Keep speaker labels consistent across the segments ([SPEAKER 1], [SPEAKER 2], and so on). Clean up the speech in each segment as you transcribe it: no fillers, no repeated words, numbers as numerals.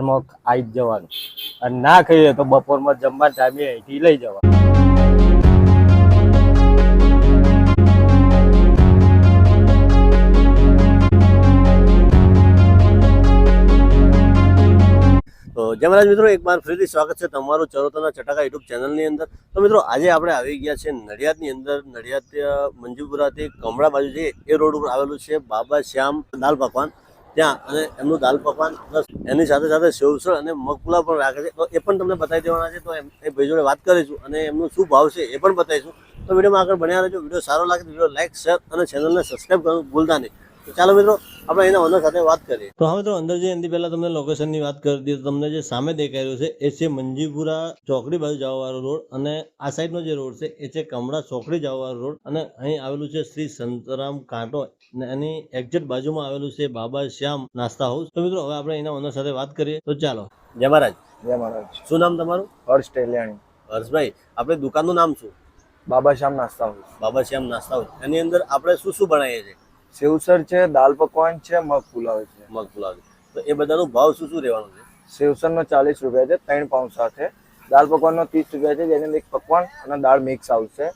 [SPEAKER 1] સવારમાં આવી જ જવાનું અને ના ખાઈએ તો બપોરમાં જમવા ટાઈમે અહીંથી લઈ જવાનું.
[SPEAKER 2] તો જય મહારાજ મિત્રો, એક વાર ફરીથી સ્વાગત છે તમારું ચરોતરના ચટાકા યુટ્યુબ ચેનલની અંદર. તો મિત્રો આજે આપણે આવી ગયા છે નડિયાદની અંદર. નડિયાદ મંજીપુરાથી કમળા બાજુ છે એ રોડ ઉપર આવેલું છે બાબા શ્યામ દાલ પકવાન. ત્યાં અને એમનું દાલ પકવાન પ્લસ એની સાથે સાથે સેવસળ અને મગપુલાવ પણ રાખે છે. તો એ પણ તમને બતાવી દેવાના છે. તો એ ભાઈ જોડે વાત કરીશું અને એમનું શું ભાવ છે એ પણ બતાવીશું. તો વિડીયોમાં આગળ બન્યા રહેજો. વિડીયો સારો લાગે તો વિડીયો લાઈક, શેર અને ચેનલને સબસ્ક્રાઈબ કરવાનું ભૂલતા નહીં. તો ચાલો મિત્રો આપણે એના ઓનર સાથે વાત કરીએ. તો હા મિત્રો, અંદર જે એની પહેલા તમને લોકેશનની વાત કરી દીધી. તમને જે સામે દેખાઈ રહ્યું છે એ છે મંજીપુરા ચોકડી બાજુ જવાવાળો રોડ અને આ સાઈડનો જે રોડ છે એ છે કમળા ચોકડી જવાવાળો રોડ. અને અહીં આવેલું છે શ્રી સંતરામ કાંટો અને એની એક્ઝેક્ટ બાજુમાં આવેલું છે બાબા શ્યામ નાસ્તા હાઉસ. તો મિત્રો હવે આપણે એના ઓનર સાથે વાત કરીએ. તો ચાલો. જય મહારાજ.
[SPEAKER 3] જય મહારાજ.
[SPEAKER 2] શું નામ તમારું?
[SPEAKER 3] હર્ષ ટેલિયાણી.
[SPEAKER 2] હર્ષભાઈ, આપણે દુકાનનું નામ શું?
[SPEAKER 3] બાબા શ્યામ નાસ્તા હાઉસ.
[SPEAKER 2] બાબા શ્યામ નાસ્તા હાઉસ. એની અંદર આપણે શું શું બનાવીએ છીએ?
[SPEAKER 3] સેવસર છે, દાલ પકવાન છે, મગ પુલાવ છે.
[SPEAKER 2] મગ પુલાવ. તો એ બધાનો ભાવ શું શું રહેવાનું છે?
[SPEAKER 3] સેવસરનો 40 રૂપિયા છે 3 પાઉન્ડ સાથે. દાલ પકવાનનો 30 રૂપિયા છે, જેની અંદર એક પકવાન અને દાળ મિક્સ આવશે.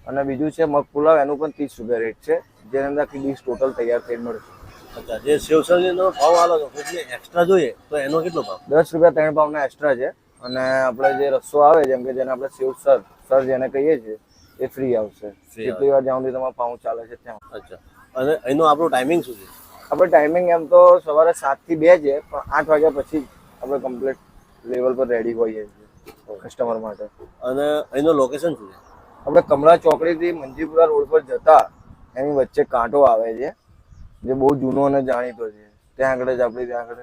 [SPEAKER 3] અને બીજું છે મગ પુલાવ, એનું પણ 30 રૂપિયા રેટ છે, જેની અંદર આખી ડીશ ટોટલ તૈયાર થઈ મળશે.
[SPEAKER 2] અચ્છા, જે સેવસળનો ભાવ આલો તો પછી એક્સ્ટ્રા જોઈએ તો એનો કેટલો ભાવ?
[SPEAKER 3] 10 રૂપિયા 3 પાઉન્ડના એક્સ્ટ્રા છે. અને આપણે જે રસ્સો આવે જેમ કે જેને આપણે સેવસર સર જેને કહીએ છીએ એ ફ્રી આવશે. કેટલી વાર જ્યાં સુધી તમારું પાઉં ચાલે છે ત્યાં.
[SPEAKER 2] અચ્છા, અને એનો આપણો ટાઈમિંગ શું છે?
[SPEAKER 3] આપણે ટાઈમિંગ એમ તો સવારે 7 થી 2 છે, પણ 8 વાગ્યા પછી આપણે કમ્પ્લીટ લેવલ પર રેડી હોઈએ છીએ કસ્ટમર માટે.
[SPEAKER 2] અને એનું લોકેશન શું છે?
[SPEAKER 3] આપણે કમળા ચોકડીથી મંજીપુરા રોડ પર જતા એની વચ્ચે કાંટો આવે છે, જે બહુ જૂનો અને જાણીતો છે. ત્યાં આગળ જ આપણે ત્યાં આગળ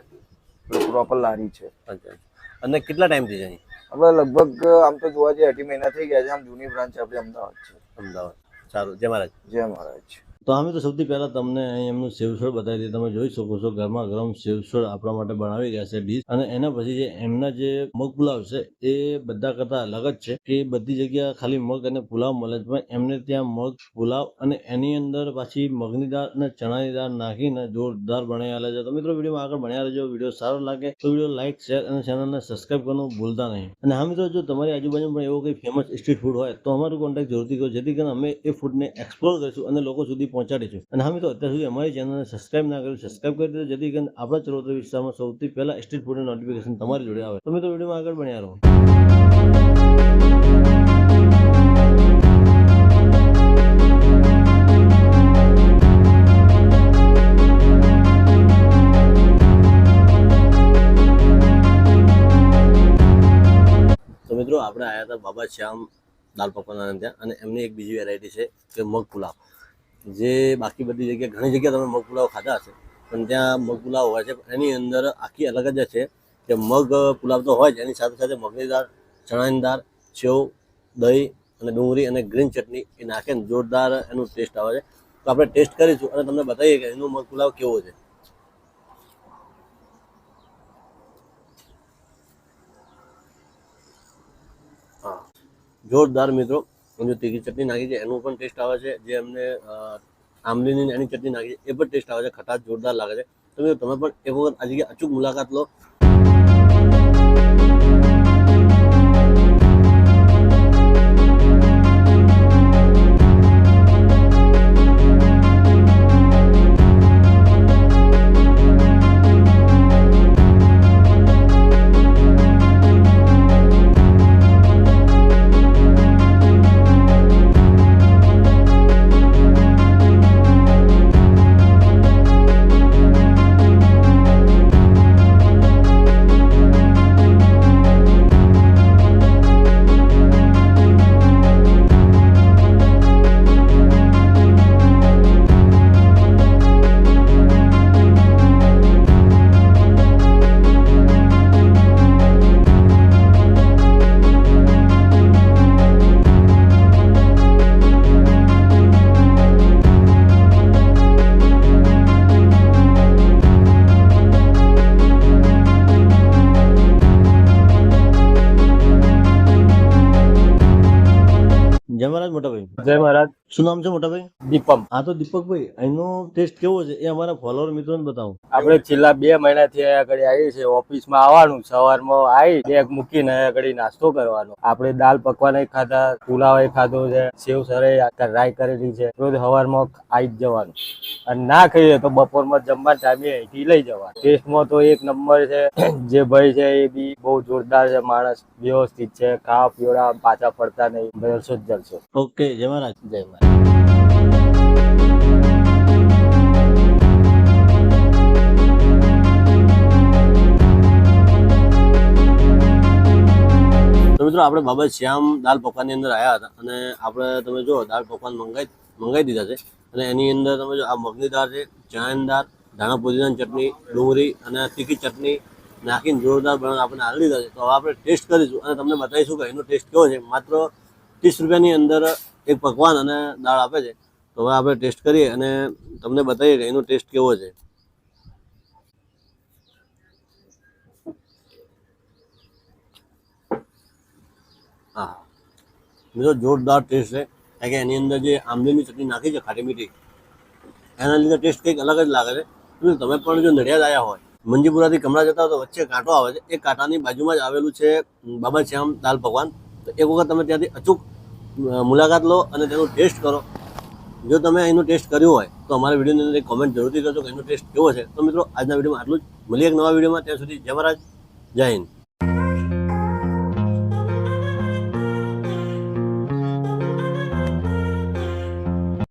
[SPEAKER 3] પ્રોપર લારી છે.
[SPEAKER 2] અચ્છા, અને કેટલા ટાઈમથી છે અહીં?
[SPEAKER 3] આપણે લગભગ આમ તો જોવા જઈએ 18 મહિના થઈ ગયા છે. આમ જૂની બ્રાન્ચ આપણી અમદાવાદ છે.
[SPEAKER 2] અમદાવાદ. સારું, જય મહારાજ.
[SPEAKER 3] જય મહારાજ.
[SPEAKER 2] તો અમે તો સૌથી પહેલાં તમને અહીં એમનું સેવસળ બતાવી દઈએ. તમે જોઈ શકો છો ગરમા ગરમ સેવસળ આપણા માટે બનાવી રહ્યા છે ડીશ. અને એના પછી જે એમના જે મગ પુલાવ છે એ બધા કરતાં અલગ જ છે કે બધી જગ્યા ખાલી મગ અને પુલાવ મળે છે, પણ એમને ત્યાં મગ પુલાવ અને એની અંદર પાછી મગની દાળ અને ચણાની દાળ નાખીને જોરદાર બનાવેલા છે. તો મિત્રો વિડીયોમાં આગળ બન્યા રહેજો. વિડીયો સારો લાગે તો વિડીયો લાઈક, શેર અને ચેનલને સબસ્ક્રાઈબ કરવાનું ભૂલતા નહીં. અને હા મિત્રો, જો તમારી આજુબાજુ પણ એવો કંઈ ફેમસ સ્ટ્રીટ ફૂડ હોય તો અમારું કોન્ટેક્ટ જરૂરથી કરો, જેથી કરીને અમે એ ફૂડને એક્સપ્લોર કરીશું અને લોકો સુધી પહોંચાડીશું. અને હા મિત્રો, અત્યાર સુધી અમારી ચેનલને સબસ્ક્રાઈબ ના કર્યું, સબસ્ક્રાઈબ કરી દીધો, જેથી કરીને આપણા ચરોતર વિસ્તારમાં સૌથી પહેલા સ્ટ્રીટ ફૂડની નોટિફિકેશન તમારી જોડે આવે. તો મિત્રો વિડીયોમાં આગળ બન્યા રહો. તો મિત્રો આપણે આવ્યા હતા બાબા શ્યામ દાલ પકવાન ત્યાં, અને એમની એક બીજી વેરાયટી છે કે મગ પુલાવ. જે બાકી બધી જગ્યાએ ઘણી જગ્યાએ તમે મગ પુલાવ ખાધા હશે, પણ ત્યાં મગ પુલાવ હોય છે એની અંદર આખી અલગ જ છે કે મગ પુલાવ તો હોય જ, એની સાથે સાથે મગની દાળ, ચણાની દાળ, સેવ, દહીં અને ડુંગળી અને ગ્રીન ચટણી એ નાખે ને જોરદાર એનું ટેસ્ટ આવે છે. તો આપણે ટેસ્ટ કરીશું અને તમને બતાવીએ કે એનો મગ પુલાવ કેવો છે. હા, જોરદાર મિત્રો. જો તીખી ચટણી નાખી છે એનું પણ ટેસ્ટ આવે છે. જે એમને આંબલીની એની ચટણી નાખી છે એ પણ ટેસ્ટ આવે છે. ખટાશ જોરદાર લાગે છે. તો તમે પણ એક વખત આ જગ્યાએ અચૂક મુલાકાત લો. જય મહારાજ મોટા ભાઈ. ભાઈ?
[SPEAKER 1] જય મહારાજ.
[SPEAKER 2] શું નામ છે મોટા ભાઈ?
[SPEAKER 1] દીપમ.
[SPEAKER 2] હા તો દીપકભાઈ, અહીંનો ટેસ્ટ કેવો છે એ અમારા ફોલોઅર મિત્રોને બતાવો.
[SPEAKER 1] આપણે છેલ્લા 2 મહિનાથી અહીંયા આગળ આવી છે. ઓફિસમાં આવવાનું, સવારમાં આવી બેગ મૂકીને અહીંયા આગળ નાસ્તો કરવાનો. આપણે દાલ પકવાન ખાધા, પુલાવ ખાધો છે, સેવ સરાઈ રાઈ કરેલી છે. રોજ સવારમાં આવી જ જવાનું, અને ના ખાઈએ તો બપોરમાં જમવા ટાઈમે અહીંથી લઈ જવાનું. ટેસ્ટમાં તો એક નંબર છે. જે ભાઈ છે એ બી બહુ જોરદાર છે માણસ, વ્યવસ્થિત છે. ખાવા પીવડા પાછા પડતા નહીં, જલસો જ જલસો.
[SPEAKER 2] ઓકે, જય મહારાજ.
[SPEAKER 1] જય મહારાજ.
[SPEAKER 2] તો મિત્રો આપણે બાબા શ્યામ દાલ પકવાનની અંદર આવ્યા હતા, અને આપણે તમે જો દાલ પકવાન મંગાવી દીધા છે. અને એની અંદર તમે જો આ મગની દાળ છે, ચણાની દાળ, ધાણા પુદીનાની ચટણી, ડુંગળી અને તીખી ચટણી નાખીને જોરદાર બનાવીને આપણે આવી દીધા છે. તો હવે આપણે ટેસ્ટ કરીશું અને તમને બતાવીશું કે એનો ટેસ્ટ કેવો છે. માત્ર 30 રૂપિયાની અંદર એક પકવાન અને દાળ આપે છે. તો હવે આપણે ટેસ્ટ કરીએ અને તમને બતાવીએ કે એનો ટેસ્ટ કેવો છે. હા મિત્રો, જોરદાર ટેસ્ટ છે. કારણ કે એની અંદર જે આંબલીની ચટણી નાખી છે ખાટી મીઠી, એના લીધે ટેસ્ટ કંઈક અલગ જ લાગે છે. તમે પણ જો નડિયાદ આવ્યા હોય, મંજીપુરાથી કમળા જતા હોય તો વચ્ચે કાંટો આવે છે. એ કાંટાની બાજુમાં જ આવેલું છે બાબા શ્યામ દાલ પકવાન. તો એક વખત તમે ત્યાંથી અચૂક મુલાકાત લો અને તેનો ટેસ્ટ કરો. જો તમે એનો ટેસ્ટ કર્યો હોય તો અમારા વિડીયોની અંદર એક કોમેન્ટ જરૂરથી કરજો કે એનો ટેસ્ટ કેવો છે. તો મિત્રો, આજના વિડીયોમાં આટલું જ. મળીએ એક નવા વિડીયોમાં. ત્યાં સુધી જય મહારાજ, જય હિન્દ.